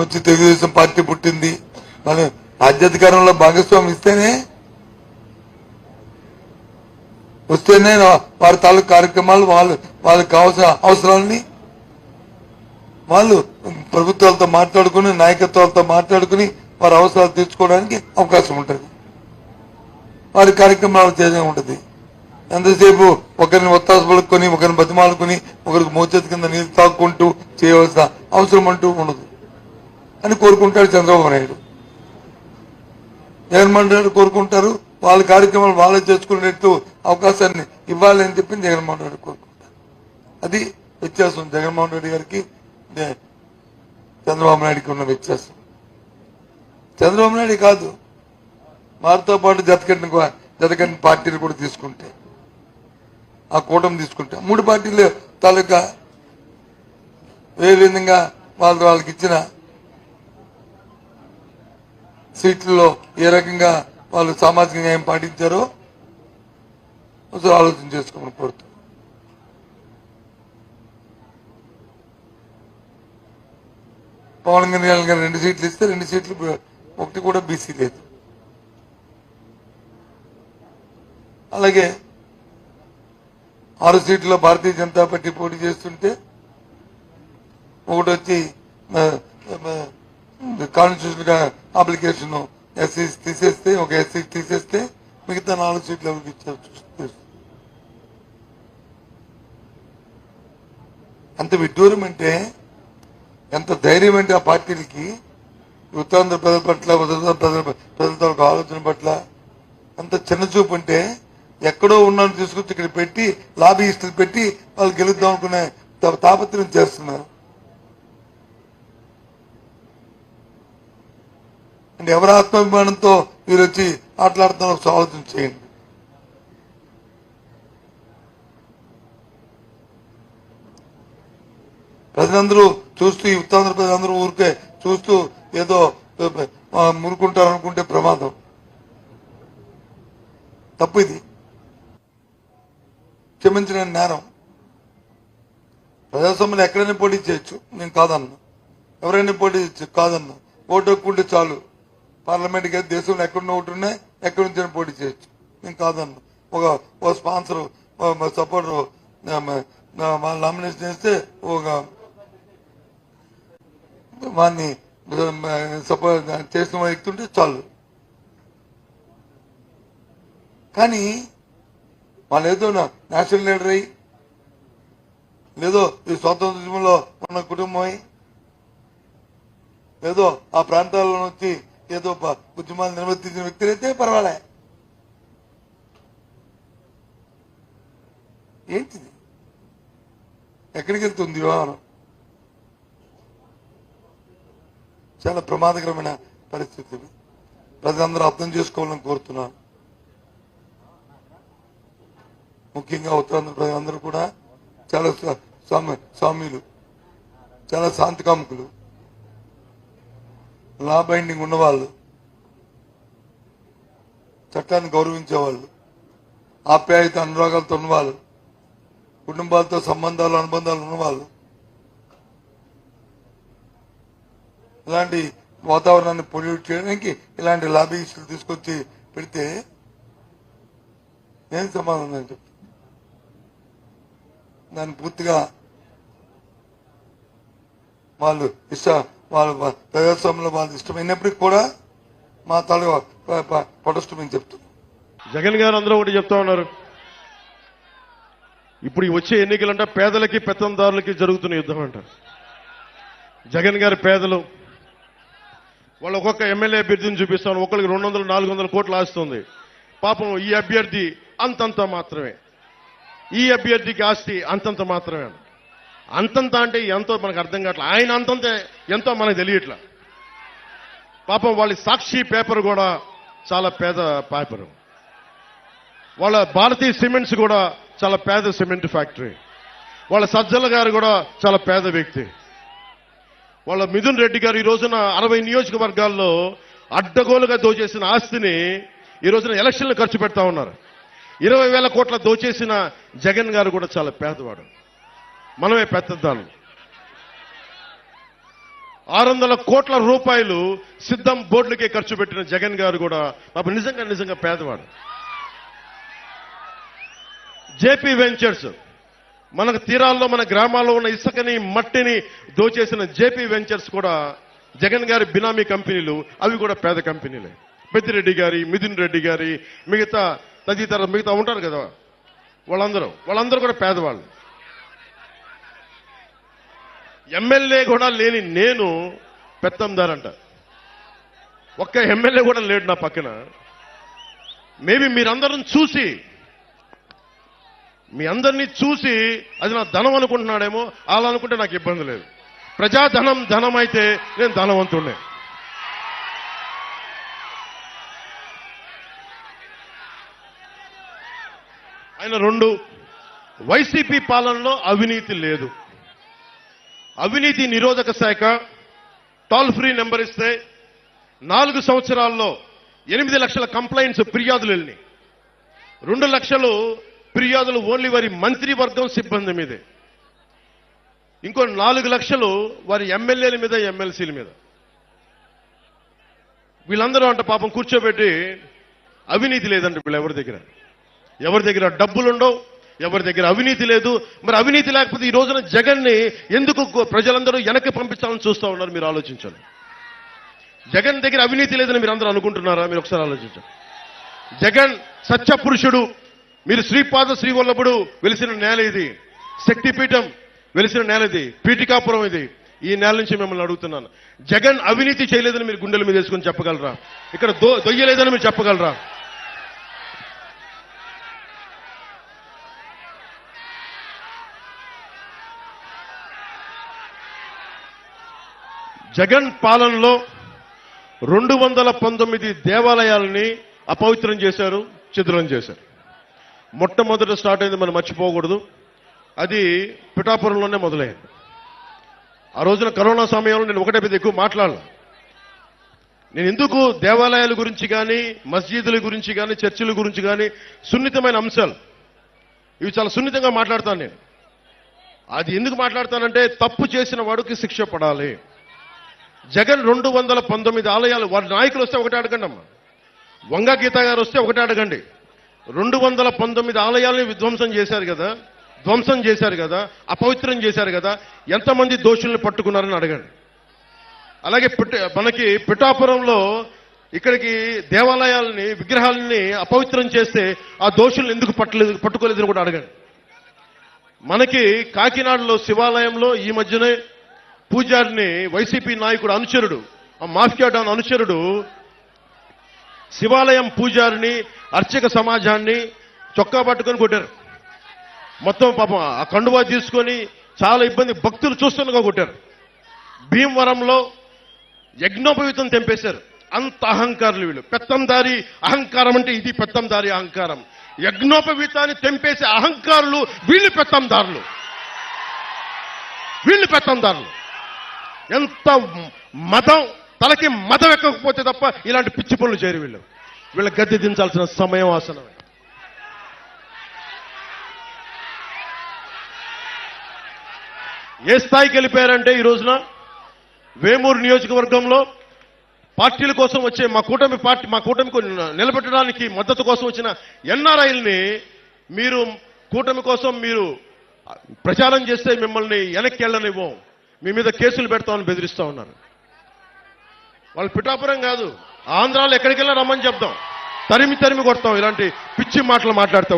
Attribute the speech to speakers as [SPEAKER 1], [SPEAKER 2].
[SPEAKER 1] వచ్చి తెలుగుదేశం పార్టీ పుట్టింది. మన రాజ్యాధికారంలో భాగస్వామ్యం వస్తేనే వారి తాలూకు కార్యక్రమాలు వాళ్ళకి కావాల్సిన అవసరాలని వాళ్ళు ప్రభుత్వాలతో మాట్లాడుకుని నాయకత్వాలతో మాట్లాడుకుని వారి అవసరాలు తీర్చుకోవడానికి అవకాశం ఉంటుంది. వారి కార్యక్రమాలు చేయడం ఉంటుంది. ఎంతసేపు ఒకరిని ఒత్తాస పలుకొని ఒకరిని బతిమాలుకుని ఒకరికి మోచేతి కింద నీళ్ళు తాక్కుంటూ చేయవలసిన అవసరం అంటూ ఉండదు అని కోరుకుంటాడు చంద్రబాబు నాయుడు. జగన్మోహన్ రెడ్డి కోరుకుంటారు వాళ్ళ కార్యక్రమాలు వాళ్ళే చేసుకునేట్టు అవకాశాన్ని ఇవ్వాలి అని చెప్పి జగన్మోహన్ రెడ్డి కోరుకుంటారు. అది వ్యత్యాసం జగన్మోహన్ రెడ్డి గారికి చంద్రబాబు నాయుడికి ఉన్న వ్యత్యాసం. చంద్రబాబు నాయుడు కాదు, వారితో పాటు జతకట్టిన పార్టీలు కూడా తీసుకుంటే, ఆ కూటమి తీసుకుంటే 3 పార్టీలు తాలూకా ఏ విధంగా వాళ్ళకి ఇచ్చిన సీట్లలో ఏ రకంగా వాళ్ళు సామాజిక న్యాయం పాటించారో ఆలోచన చేసుకోమని కోరుతాం. పవన్ కళ్యాణ్ గారు 2 సీట్లు ఇస్తే 2 సీట్లు 1 కూడా బీసీ లేదు. అలాగే 6 సీట్లలో భారతీయ జనతా పార్టీ పోటీ చేస్తుంటే ఒకటి వచ్చి కాన్స్టిట్యూషన్ అప్లికేషన్ ఎస్సీ తీసేస్తే ఒక ఎస్సీ తీసేస్తే మిగతా 4 సీట్లు ఎవరికి ఇచ్చారు. ఎంత విడ్డూరం అంటే, ఎంత ధైర్యం అంటే ఆ పార్టీలకి, ఉత్తరాంధ్ర ప్రజల పట్ల ప్రజలతో ఆలోచన పట్ల అంత చిన్న చూపు అంటే, ఎక్కడో ఉన్నాను తీసుకొచ్చి ఇక్కడ పెట్టి లాబీయిస్టులు పెట్టి వాళ్ళు గెలుద్దాం అనుకునే తాపత్రయం చేస్తున్నారు. అంటే ఎవరి ఆత్మాభిమానంతో వీరు వచ్చి ఆటలాడుతున్న ఆలోచన చేయండి. ప్రజలందరూ చూస్తూ, ఈ ఉత్తరాంధ్ర ప్రజలందరూ ఊరికే చూస్తూ ఏదో మురుకుంటారు అనుకుంటే ప్రమాదం. తప్పు, ఇది క్షమించిన నేరం. ప్రజాస్వామ్యంలో ఎక్కడైనా పోటీ చేయొచ్చు, నేను కాదన్నా. ఎవరైనా పోటీ చేయొచ్చు, కాదన్నా. ఓటు హక్కుంటే చాలు. పార్లమెంట్కి దేశంలో ఎక్కడున్న ఓటు ఉన్నాయి, ఎక్కడి నుంచి పోటీ చేయొచ్చు, నేను కాదన్నా. ఒక స్పాన్సర్ సపోర్టర్ నామినేషన్ చేస్తే వాడిని సపోర్ట్ చేసిన వ్యక్తుంటే చాలు. కానీ వాళ్ళు ఏదో నేషనల్ లీడర్ అయ్యి, లేదో ఈ స్వాతంత్ర్యంలో ఉన్న కుటుంబం అయి, ఏదో ఆ ప్రాంతాల్లో వచ్చి ఏదో ఉద్యమాలు నిర్వర్తించిన వ్యక్తులైతే పర్వాలే. ఏంటిది? ఎక్కడికి వెళ్తుంది వ్యవహారం? చాలా ప్రమాదకరమైన పరిస్థితులు ప్రజలందరూ అర్థం చేసుకోవాలని కోరుతున్నాను. ముఖ్యంగా ఉత్తరాంధ్ర ప్రజలందరూ కూడా చాలా స్వామ్యులు, చాలా శాంతికాముకులు, లా బైండింగ్ ఉన్నవాళ్ళు, చట్టాన్ని గౌరవించేవాళ్ళు, ఆప్యాయత అనురాగాలతో ఉన్నవాళ్ళు, కుటుంబాలతో సంబంధాలు అనుబంధాలు ఉన్నవాళ్ళు. ఇలాంటి వాతావరణాన్ని పొల్యూట్ చేయడానికి ఇలాంటి లాబీయిస్టులు తీసుకొచ్చి పెడితే నేను సమాధానం అని చెప్తాను. దాన్ని పూర్తిగా వాళ్ళు ప్రజాస్వామ్యంలో వాళ్ళు ఇష్టమైనప్పటికీ కూడా మా తాలూ పటిష్టమని చెప్తున్నాం.
[SPEAKER 2] జగన్ గారు అందరూ ఒకటి చెప్తా ఉన్నారు, ఇప్పుడు వచ్చే ఎన్నికలంటే పేదలకి పెత్తందారులకి జరుగుతున్న యుద్ధం అంటారు. జగన్ గారి పేదలు వాళ్ళు ఒక్కొక్క ఎమ్మెల్యే అభ్యర్థిని చూపిస్తాను, ఒక్కరికి 200-400 కోట్లు ఆస్తుంది. పాపం ఈ అభ్యర్థి అంతంత మాత్రమే, ఈ అభ్యర్థికి ఆస్తి అంతంత మాత్రమే. అంతంత అంటే ఎంతో మనకు అర్థం కావట్లేదు. ఆయన అంతంత ఎంతో మనకు తెలియట్లా. పాపం వాళ్ళ సాక్షి పేపర్ కూడా చాలా పేద పేపరు. వాళ్ళ భారతీయ సిమెంట్స్ కూడా చాలా పేద సిమెంట్ ఫ్యాక్టరీ. వాళ్ళ సజ్జల గారు కూడా చాలా పేద వ్యక్తి. వాళ్ళ మిథున్ రెడ్డి గారు ఈ రోజున 60 నియోజకవర్గాల్లో అడ్డగోలుగా దోచేసిన ఆస్తిని ఈ రోజున ఎలక్షన్లు ఖర్చు పెడతా ఉన్నారు. 20,000 కోట్ల దోచేసిన జగన్ గారు కూడా చాలా పేదవాడు, మనమే పెద్దదాను. 600 కోట్ల రూపాయలు సిద్ధం బోర్డులకే ఖర్చు పెట్టిన జగన్ గారు కూడా పాపం నిజంగా పేదవాడు. జేపీ వెంచర్స్, మనకు తీరాల్లో మన గ్రామాల్లో ఉన్న ఇసుకని మట్టిని దోచేసిన జేపీ వెంచర్స్ కూడా జగన్ గారి బినామీ కంపెనీలు, అవి కూడా పేద కంపెనీలే. పెద్దిరెడ్డి గారి, మిథున్ రెడ్డి గారి, మిగతా ఉంటారు కదా, వాళ్ళందరూ కూడా పేదవాళ్ళు. ఎమ్మెల్యే కూడా లేని నేను పెత్తందారంట. ఒక్క ఎమ్మెల్యే కూడా లేడు నా పక్కన. మేబీ మీ అందరినీ చూసి అది నా ధనం అనుకుంటున్నాడేమో. అలా అనుకుంటే నాకు ఇబ్బంది లేదు. ధనం అయితే నేను ధనవంతుడినే. ఆయన 2, వైసీపీ పాలనలో అవినీతి లేదు. అవినీతి నిరోధక శాఖ టోల్ ఫ్రీ నెంబర్ ఇస్తే 4 సంవత్సరాల్లో 8 లక్షల కంప్లైంట్స్, ఫిర్యాదులు వెళ్ళినాయి. 2 లక్షలు ఫిర్యాదులు ఓన్లీ వారి మంత్రివర్గం సిబ్బంది మీదే. ఇంకో 4 లక్షలు వారి ఎమ్మెల్యేల మీద, ఎమ్మెల్సీల మీద. వీళ్ళందరూ అంట పాపం కూర్చోబెట్టి అవినీతి లేదంటే వీళ్ళు ఎవరి దగ్గర డబ్బులుండవు, ఎవరి దగ్గర అవినీతి లేదు. మరి అవినీతి లేకపోతే ఈ రోజున జగన్ ని ఎందుకు ప్రజలందరూ వెనక్కి పంపించాలని చూస్తూ ఉన్నారు? మీరు ఆలోచించండి. జగన్ దగ్గర అవినీతి లేదని మీరు అందరూ అనుకుంటున్నారా? మీరు ఒకసారి ఆలోచించండి. జగన్ సత్యపురుషుడు. మీరు శ్రీపాద శ్రీవల్లభుడు వెలిసిన నేల ఇది, శక్తిపీఠం వెలిసిన నేల ఇది, పీఠికాపురం ఇది. ఈ నేల నుంచి మిమ్మల్ని అడుగుతున్నాను, జగన్ అవినీతి చేయలేదని మీరు గుండెల మీద వేసుకొని చెప్పగలరా? ఇక్కడ దొయ్యలేదని మీరు చెప్పగలరా? జగన్ పాలనలో 219 దేవాలయాలని అపవిత్రం చేశారు, ఛిద్రం చేశారు. మొట్టమొదట స్టార్ట్ అయింది, మనం మర్చిపోకూడదు, అది పిఠాపురంలోనే మొదలైంది. ఆ రోజున కరోనా సమయంలో నేను ఒకటే పెద్ద ఎక్కువ మాట్లాడాలి. నేను ఎందుకు దేవాలయాల గురించి కానీ, మస్జిదుల గురించి కానీ, చర్చిల గురించి కానీ, సున్నితమైన అంశాలు ఇవి చాలా సున్నితంగా మాట్లాడతాను. నేను అది ఎందుకు మాట్లాడతానంటే, తప్పు చేసిన వాడికి శిక్ష పడాలి. జగన్ 219 ఆలయాలు, వారి నాయకులు వస్తే ఒకటే అడగండి అమ్మా. వంగ గీత గారు వస్తే ఒకటే అడగండి. 219 ఆలయాలని ధ్వంసం చేశారు కదా, అపవిత్రం చేశారు కదా, ఎంతమంది దోషుల్ని పట్టుకున్నారని అడగండి. అలాగే మనకి పిఠాపురంలో ఇక్కడికి దేవాలయాలని, విగ్రహాలని అపవిత్రం చేస్తే ఆ దోషుల్ని ఎందుకు పట్టుకోలేదని కూడా అడగండి. మనకి కాకినాడలో శివాలయంలో ఈ మధ్యనే పూజారిని, వైసీపీ నాయకుడు అనుచరుడు, ఆ మాఫియా డాన్ అనుచరుడు శివాలయం పూజారిని, అర్చక సమాజాన్ని చొక్కా పట్టుకొని కొట్టారు. మొత్తం పాపం ఆ కండువా తీసుకొని చాలా ఇబ్బంది, భక్తులు చూస్తుండగా కొట్టారు. భీమవరంలో యజ్ఞోపవీతం తెంపేశారు. అంత అహంకారులు వీళ్ళు. పెత్తందారి అహంకారం అంటే ఇది పెత్తందారి అహంకారం. యజ్ఞోపవీతాన్ని తెంపేసే అహంకారులు వీళ్ళు పెత్తందారులు. ఎంత మతం, తలకి మతం ఎక్కకపోతే తప్ప ఇలాంటి పిచ్చి పనులు చేయరు వీళ్ళు. వీళ్ళ గద్దె దించాల్సిన సమయం ఆసనమే. ఏ స్థాయికి వెళ్ళిపోయారంటే ఈ రోజున వేమూరు నియోజకవర్గంలో పార్టీల కోసం వచ్చే మా కూటమికి నిలబెట్టడానికి మద్దతు కోసం వచ్చిన ఎన్ఆర్ఐల్ని మీరు కూటమి కోసం మీరు ప్రచారం చేస్తే మిమ్మల్ని వెనక్కి వెళ్ళనివ్వం, మీ మీద కేసులు పెడతామని బెదిరిస్తా ఉన్నారు. వాళ్ళు పిఠాపురం కాదు, ఆంధ్రాలో ఎక్కడికి వెళ్ళా రమ్మని చెప్తాం, తరిమి కొడతాం ఇలాంటి పిచ్చి మాటలు మాట్లాడితే.